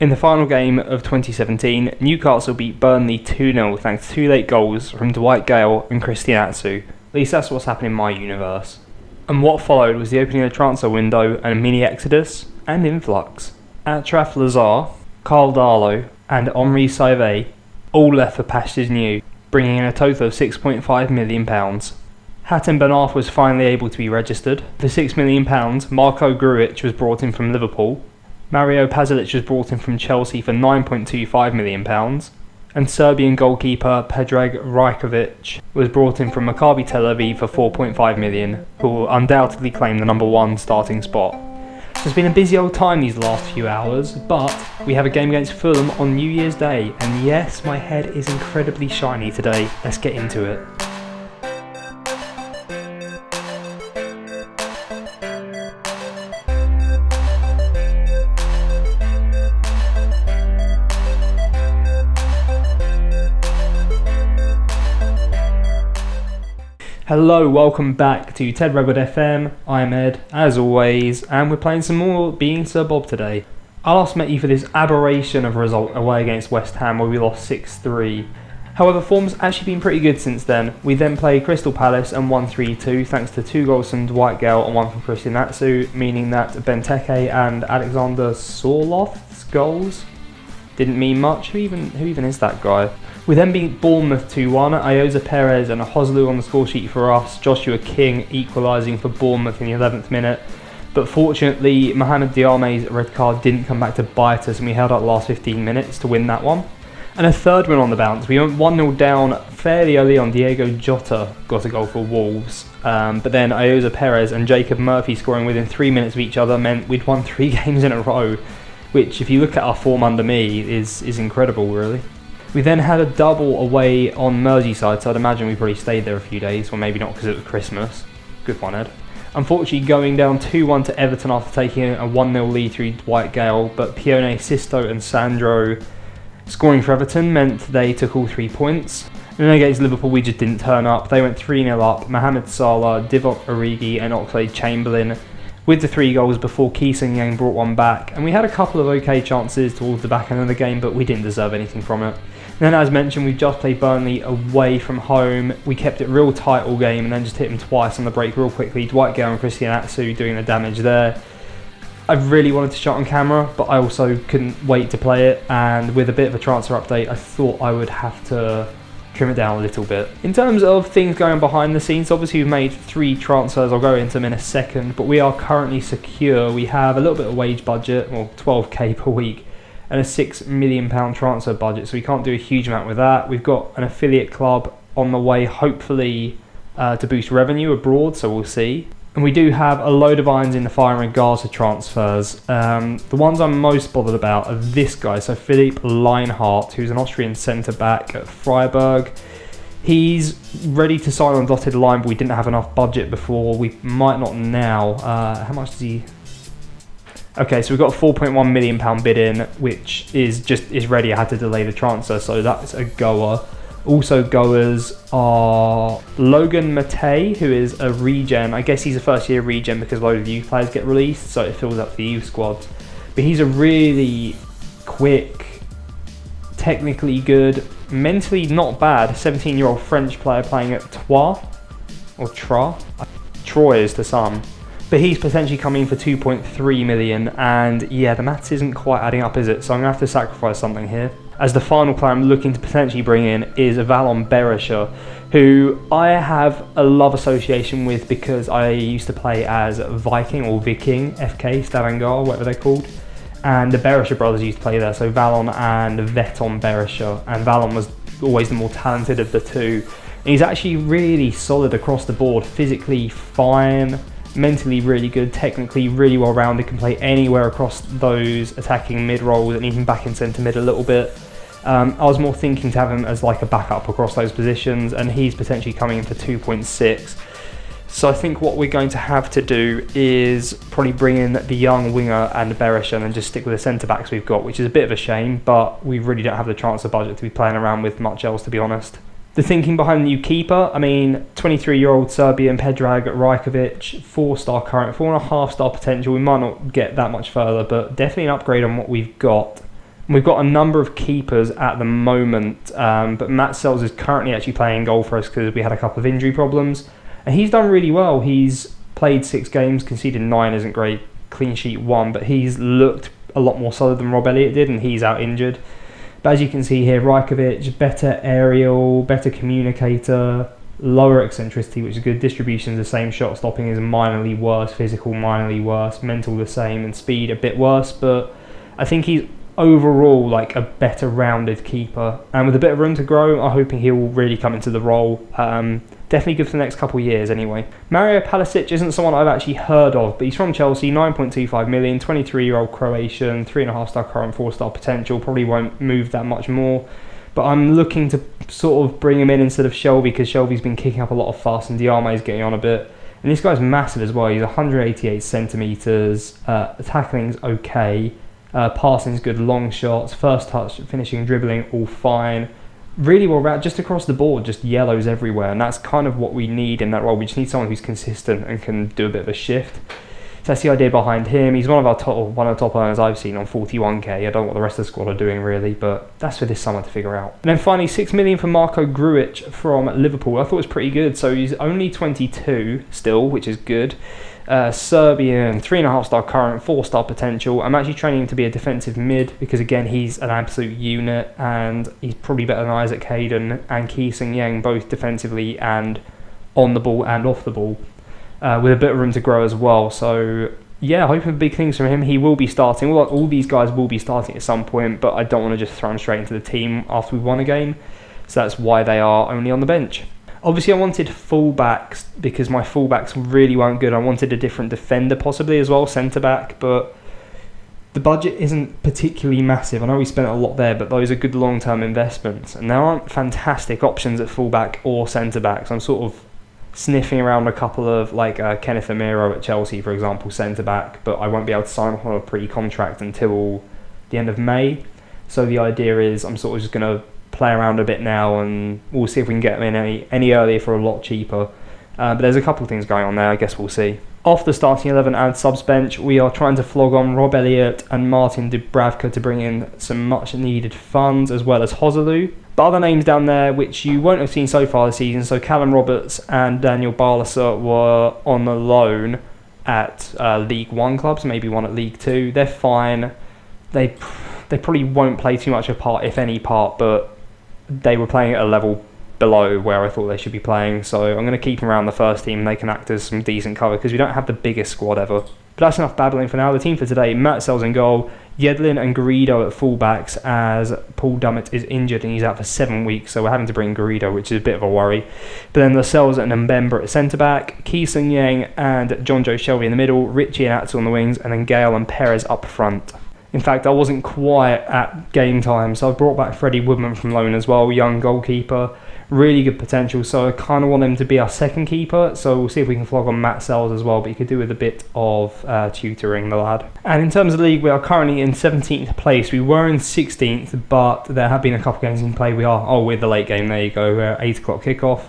In the final game of 2017, Newcastle beat Burnley 2-0 thanks to 2 late goals from Dwight Gale and Christian Atsu. At least that's what's happening in my universe. And what followed was the opening of the transfer window and a mini exodus and influx. Atraf Lazar, Carl Darlow and Henri Saivet all left for pastures new, bringing in a total of £6.5 million. Hatem Ben Arfa was finally able to be registered. For £6 million, Marko Grujic was brought in from Liverpool, Mario Pasalic was brought in from Chelsea for £9.25 million, and Serbian goalkeeper Predrag Rajkovic was brought in from Maccabi Tel Aviv for £4.5 million, who will undoubtedly claim the number 1 starting spot. It's been a busy old time these last few hours, but we have a game against Fulham on New Year's Day, and yes, my head is incredibly shiny today. Let's get into it. Hello, welcome back to TedRedwood FM. I'm Ed, as always, and we're playing some more Being Sir Bob today. I last met you for this aberration of a result away against West Ham where we lost 6-3. However, form's actually been pretty good since then. We then played Crystal Palace and won 3-2 thanks to 2 goals from Dwight Gale and 1 from Christian Atsu, meaning that Benteke and Alexander Sorloth's goals didn't mean much. Who even is that guy? We then beat Bournemouth 2-1, Ayoza Perez and a Hoslu on the score sheet for us, Joshua King equalising for Bournemouth in the 11th minute. But fortunately, Mohamed Diame's red card didn't come back to bite us and we held out the last 15 minutes to win that one. And a third win on the bounce. We went 1-0 down fairly early on. Diego Jota got a goal for Wolves. But then Ayoza Perez and Jacob Murphy scoring within 3 minutes of each other meant we'd won 3 games in a row, which if you look at our form under me is incredible really. We then had a double away on Merseyside, so I'd imagine we probably stayed there a few days, or maybe not because it was Christmas. Good one, Ed. Unfortunately, going down 2-1 to Everton after taking a 1-0 lead through Dwight Gale, but Pione, Sisto and Sandro scoring for Everton meant they took all 3 points. And then against Liverpool, we just didn't turn up. They went 3-0 up. Mohamed Salah, Divock Origi and Oxlade-Chamberlain with the 3 goals before Ki Sung-Yang brought one back. And we had a couple of okay chances towards the back end of the game, but we didn't deserve anything from it. And then, as mentioned, we just played Burnley away from home. We kept it real tight all game and then just hit them twice on the break real quickly. Dwight Gale and Christian Atsu doing the damage there. I really wanted to shot on camera, but I also couldn't wait to play it. And with a bit of a transfer update, I thought I would have to trim it down a little bit. In terms of things going behind the scenes, obviously we've made 3 transfers. I'll go into them in a second, but we are currently secure. We have a little bit of wage budget, well, 12k per week, and a £6 million transfer budget, so we can't do a huge amount with that. We've got an affiliate club on the way, hopefully to boost revenue abroad, so we'll see. And we do have a load of irons in the fire in regards to transfers. The ones I'm most bothered about are this guy, so Philipp Lienhardt, who's an Austrian centre-back at Freiburg. He's ready to sign on dotted line, but we didn't have enough budget before. We might not now. How much does he... Okay, so we've got a £4.1 million bid in, which is ready. I had to delay the transfer, so that's a goer. Also goers are Logan Matei, who is a regen. I guess he's a first year regen because a load of youth players get released, so it fills up the youth squad. But he's a really quick, technically good, mentally not bad 17-year-old French player playing at Troyes, or Troyes to some. But he's potentially coming in for 2.3 million, and yeah, the maths isn't quite adding up, is it? So I'm going to have to sacrifice something here. As the final player I'm looking to potentially bring in is Valon Berisha, who I have a love association with because I used to play as Viking or Viking, FK, Stavanger, whatever they're called. And the Berisha brothers used to play there, so Valon and Veton Berisha. And Valon was always the more talented of the two. And he's actually really solid across the board, physically fine, mentally really good, technically really well rounded, can play anywhere across those attacking mid roles and even back in centre mid a little bit. I was more thinking to have him as like a backup across those positions, and he's potentially coming in for 2.6. So I think what we're going to have to do is probably bring in the young winger and the Berisha and then just stick with the centre backs we've got, which is a bit of a shame, but we really don't have the transfer budget to be playing around with much else, to be honest. The thinking behind the new keeper, I mean, 23-year-old Serbian Predrag Rajkovic, 4-star current, 4.5-star potential. We might not get that much further, but definitely an upgrade on what we've got. We've got a number of keepers at the moment, but Matt Sells is currently actually playing goal for us because we had a couple of injury problems. And he's done really well. He's played 6 games, conceded 9 isn't great, clean sheet 1, but he's looked a lot more solid than Rob Elliott did, and he's out injured. But as you can see here, Rajkovic, better aerial, better communicator, lower eccentricity, which is good. Distribution's the same, shot stopping is minorly worse, physical minorly worse, mental the same, and speed a bit worse. But I think he's overall like a better rounded keeper, and with a bit of room to grow, I'm hoping he will really come into the role. Definitely good for the next couple of years anyway. Mario Palisic isn't someone I've actually heard of, but he's from Chelsea, 9.25 million, 23-year-old Croatian, 3.5-star current, 4-star potential, probably won't move that much more. But I'm looking to sort of bring him in instead of Shelby, because Shelby's been kicking up a lot of fuss and Diarme's getting on a bit. And this guy's massive as well, he's 188 centimetres, tackling's okay, passing's good, long shots, first touch, finishing, dribbling, all fine. Really well rounded, just across the board, just yellows everywhere, and that's kind of what we need in that role. We just need someone who's consistent and can do a bit of a shift. So that's the idea behind him. He's one of the top earners I've seen on 41k. I don't know what the rest of the squad are doing really, but that's for this summer to figure out. And then finally, 6 million for Marko Grujic from Liverpool. I thought it was pretty good. So he's only 22 still, which is good. Serbian, 3.5-star current, 4-star potential. I'm actually training him to be a defensive mid because, again, he's an absolute unit, and he's probably better than Isaac Hayden and Ki Sung-Yang, both defensively and on the ball and off the ball, with a bit of room to grow as well. So yeah, hoping for big things from him. He will be starting. All these guys will be starting at some point, but I don't want to just throw them straight into the team after we've won a game. So that's why they are only on the bench. Obviously, I wanted fullbacks because my fullbacks really weren't good. I wanted a different defender possibly as well, centre-back, but the budget isn't particularly massive. I know we spent a lot there, but those are good long-term investments. And there aren't fantastic options at fullback or centre-back. So I'm sort of sniffing around a couple of, like Kenneth Amiro at Chelsea, for example, centre-back, but I won't be able to sign off on a pre-contract until the end of May. So the idea is I'm sort of just going to play around a bit now, and we'll see if we can get them in any earlier for a lot cheaper. But there's a couple of things going on there, I guess we'll see. Off the starting 11 and subs bench, we are trying to flog on Rob Elliott and Martin Dubravka to bring in some much needed funds, as well as Joselu. But other names down there which you won't have seen so far this season, so Callum Roberts and Daniel Barlaser were on the loan at League 1 clubs, maybe one at League 2. They're fine. They probably won't play too much of a part, if any part, but they were playing at a level below where I thought they should be playing, so I'm going to keep them around the first team. They can act as some decent cover because we don't have the biggest squad ever. But that's enough babbling for now. The team for today: Matt Sells in goal, Yedlin and Garrido at fullbacks, as Paul Dummett is injured and he's out for 7 weeks, so we're having to bring Garrido, which is a bit of a worry. But then Lascelles and Mbemba at centre-back, Ki Sung-Yang and John Joe Shelby in the middle, Richie and Atsu on the wings, and then Gale and Perez up front. In fact, I wasn't quiet at game time, so I brought back Freddie Woodman from loan as well, young goalkeeper, really good potential, so I kind of want him to be our second keeper, so we'll see if we can flog on Matt Sells as well, but he could do with a bit of tutoring, the lad. And in terms of the league, we are currently in 17th place. We were in 16th, but there have been a couple games in play. We're the late game, there you go, we're at 8 o'clock kickoff.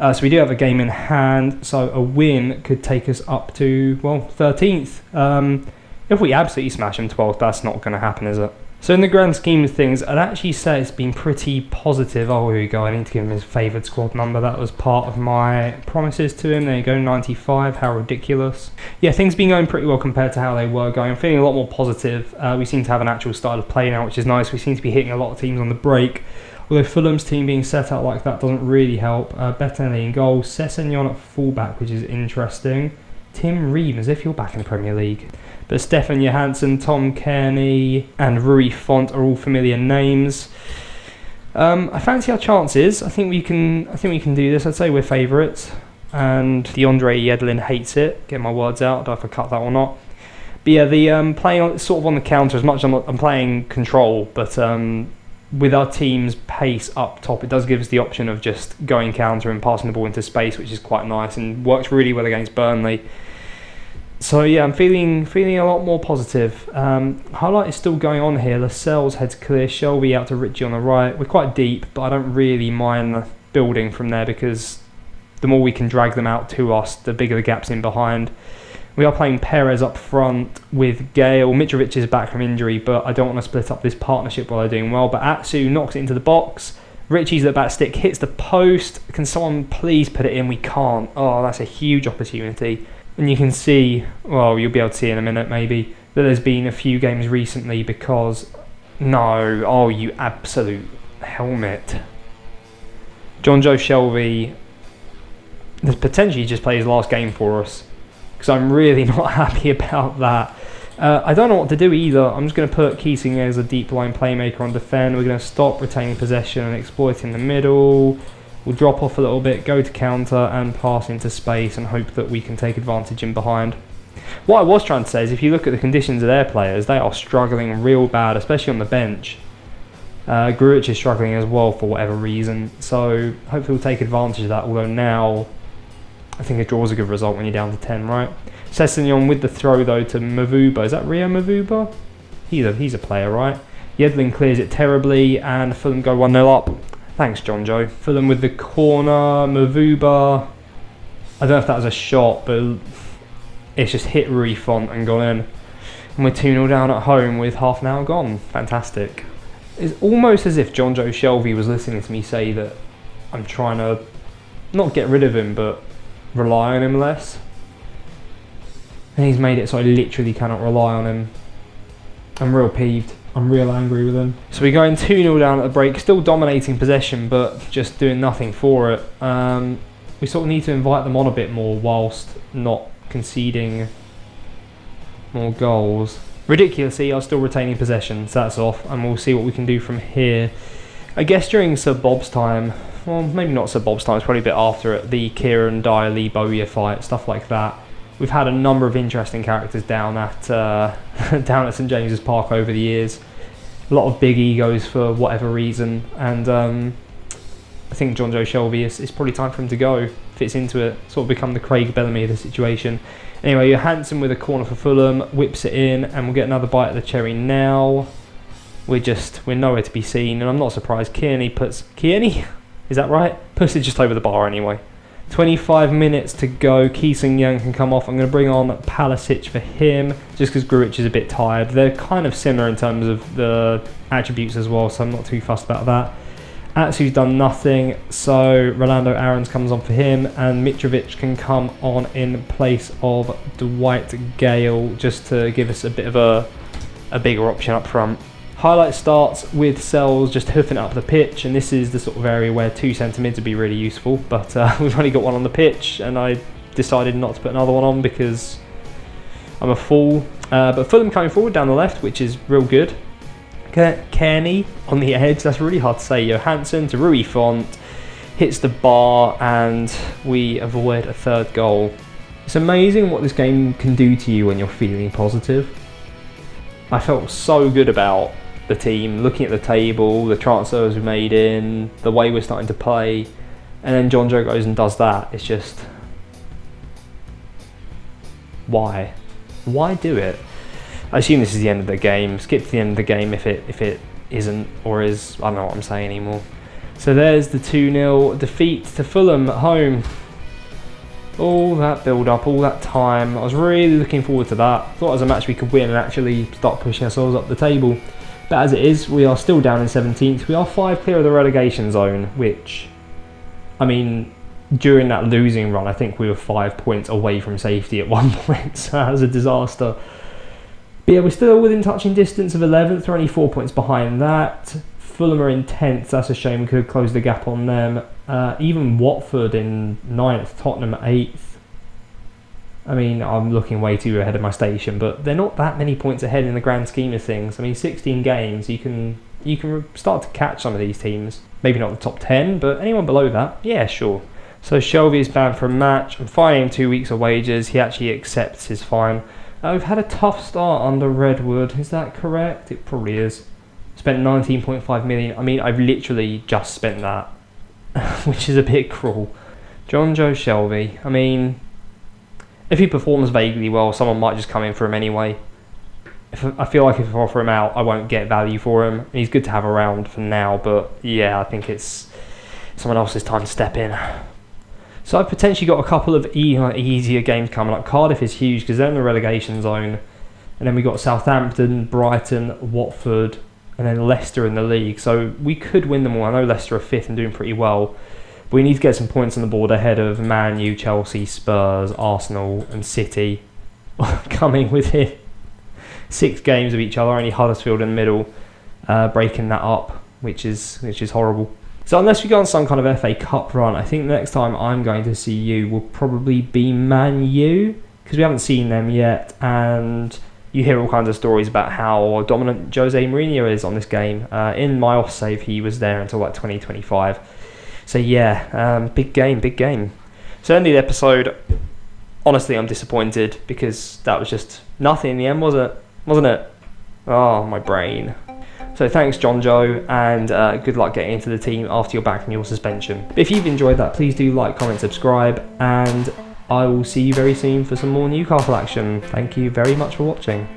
So we do have a game in hand, so a win could take us up to, 13th. If we absolutely smash them 12th, that's not going to happen, is it? So in the grand scheme of things, I'd actually say it's been pretty positive. Oh, here we go. I need to give him his favoured squad number. That was part of my promises to him. There you go, 95. How ridiculous. Yeah, things have been going pretty well compared to how they were going. I'm feeling a lot more positive. We seem to have an actual style of play now, which is nice. We seem to be hitting a lot of teams on the break. Although Fulham's team being set out like that doesn't really help. Bettinelli in goal. Sessegnon at fullback, which is interesting. Tim Ream, as if you're back in the Premier League. But Stefan Johansson, Tom Kearney and Rui Font are all familiar names. I fancy our chances. I think we can do this. I'd say we're favourites. And DeAndre Yedlin hates it. Get my words out. I don't know if I cut that or not. But yeah, the playing sort of on the counter as much as I'm playing control, but with our team's pace up top, it does give us the option of just going counter and passing the ball into space, which is quite nice and works really well against Burnley. So yeah, I'm feeling a lot more positive. Highlight is still going on here. Lascelles heads clear, Shelby out to Richie on the right. We're quite deep, but I don't really mind building from there because the more we can drag them out to us, the bigger the gaps in behind. We are playing Perez up front with Gale. Mitrovic is back from injury, but I don't want to split up this partnership while they're doing well. But Atsu knocks it into the box. Richie's at back stick, hits the post. Can someone please put it in? We can't. Oh, that's a huge opportunity. And you can see, well, you'll be able to see in a minute maybe, that there's been a few games recently because... No, oh, you absolute helmet. John Joe Shelby has potentially just played his last game for us, because I'm really not happy about that. I don't know what to do either. I'm just going to put Keating as a deep line playmaker on defend. We're going to stop retaining possession and exploiting the middle. We'll drop off a little bit, go to counter and pass into space and hope that we can take advantage in behind. What I was trying to say is if you look at the conditions of their players, they are struggling real bad, especially on the bench. Grujic is struggling as well for whatever reason, so hopefully we'll take advantage of that, although now I think a draw is a good result when you're down to 10, right? Sessegnon with the throw though to Mavuba. Is that Rio Mavuba? He's a player, right? Yedlin clears it terribly and Fulham go 1-0 up. Thanks, John Joe. Fulham with the corner. Mavuba. I don't know if that was a shot, but it's just hit Rui Font and gone in. And we're 2-0 down at home with half an hour gone. Fantastic. It's almost as if John Joe Shelby was listening to me say that I'm trying to not get rid of him, but rely on him less. And he's made it so I literally cannot rely on him. I'm real peeved. I'm real angry with him. So we're going 2-0 down at the break, still dominating possession, but just doing nothing for it. We sort of need to invite them on a bit more whilst not conceding more goals. Ridiculously, I'm still retaining possession, so that's off, and we'll see what we can do from here. I guess during Sir Bob's time, well, maybe not Sir Bob's time, it's probably a bit after it, the Kieran Dyer Lee Bowyer fight, stuff like that. We've had a number of interesting characters down at down at St James's Park over the years. A lot of big egos for whatever reason, and I think John Joe Shelby is probably time for him to go. Fits into it, sort of become the Craig Bellamy of the situation. Anyway, Johansson with a corner for Fulham, whips it in, and we'll get another bite at the cherry now. We're nowhere to be seen, and I'm not surprised. Kearney, is that right? Puts it just over the bar anyway. 25 minutes to go. Keesing Young can come off. I'm going to bring on Palisic for him, just because Grujic is a bit tired. They're kind of similar in terms of the attributes as well, so I'm not too fussed about that. Atsu's done nothing, so Rolando Aarons comes on for him, and Mitrovic can come on in place of Dwight Gale, just to give us a bit of a bigger option up front. Highlight starts with Sells just hoofing up the pitch, and this is the sort of area where 2 centre mids would be really useful, but we've only got one on the pitch, and I decided not to put another one on because I'm a fool. But Fulham coming forward down the left, which is real good. Kearney on the edge, that's really hard to say. Johansson to Rui Font, hits the bar, and we avoid a third goal. It's amazing what this game can do to you when you're feeling positive. I felt so good about the team, looking at the table, the transfers we made in, the way we're starting to play, and then John Joe goes and does that. It's just, why do it? I assume this is the end of the game. Skip to the end of the game if it isn't, or is. I don't know what I'm saying anymore. So there's the 2-0 defeat to Fulham at home. All that build up, all that time. I was really looking forward to that. Thought it was a match we could win and actually start pushing ourselves up the table. But as it is, we are still down in 17th. We are 5 clear of the relegation zone, which, I mean, during that losing run, I think we were 5 points away from safety at one point. So that was a disaster. But yeah, we're still within touching distance of 11th. We're only 4 points behind that. Fulham are in 10th. That's a shame. We could have closed the gap on them. Even Watford in 9th. Tottenham 8th. I mean, I'm looking way too ahead of my station, but they're not that many points ahead in the grand scheme of things. I mean, 16 games, you can start to catch some of these teams. Maybe not the top 10, but anyone below that, yeah, sure. So Shelby is banned for a match. I'm fining him 2 weeks of wages. He actually accepts his fine. We've had a tough start under Redwood. Is that correct? It probably is. Spent 19.5 million. I mean, I've literally just spent that, which is a bit cruel. John Joe Shelby. I mean, if he performs vaguely well, someone might just come in for him anyway. I feel like if I offer him out, I won't get value for him. He's good to have around for now, but yeah, I think it's someone else's time to step in. So I've potentially got a couple of easier games coming up. Cardiff is huge because they're in the relegation zone. And then we got Southampton, Brighton, Watford, and then Leicester in the league. So we could win them all. I know Leicester are 5th and doing pretty well. But we need to get some points on the board ahead of Man U, Chelsea, Spurs, Arsenal, and City coming within 6 games of each other. Only Huddersfield in the middle, breaking that up, which is horrible. So unless we go on some kind of FA Cup run, I think the next time I'm going to see you will probably be Man U, because we haven't seen them yet, and you hear all kinds of stories about how dominant Jose Mourinho is on this game. In my off save, he was there until like 2025. So yeah, big game. So end of the episode. Honestly, I'm disappointed because that was just nothing in the end, wasn't it? Oh, my brain. So thanks, John Joe, and good luck getting into the team after you're back from your suspension. But if you've enjoyed that, please do like, comment, subscribe, and I will see you very soon for some more Newcastle action. Thank you very much for watching.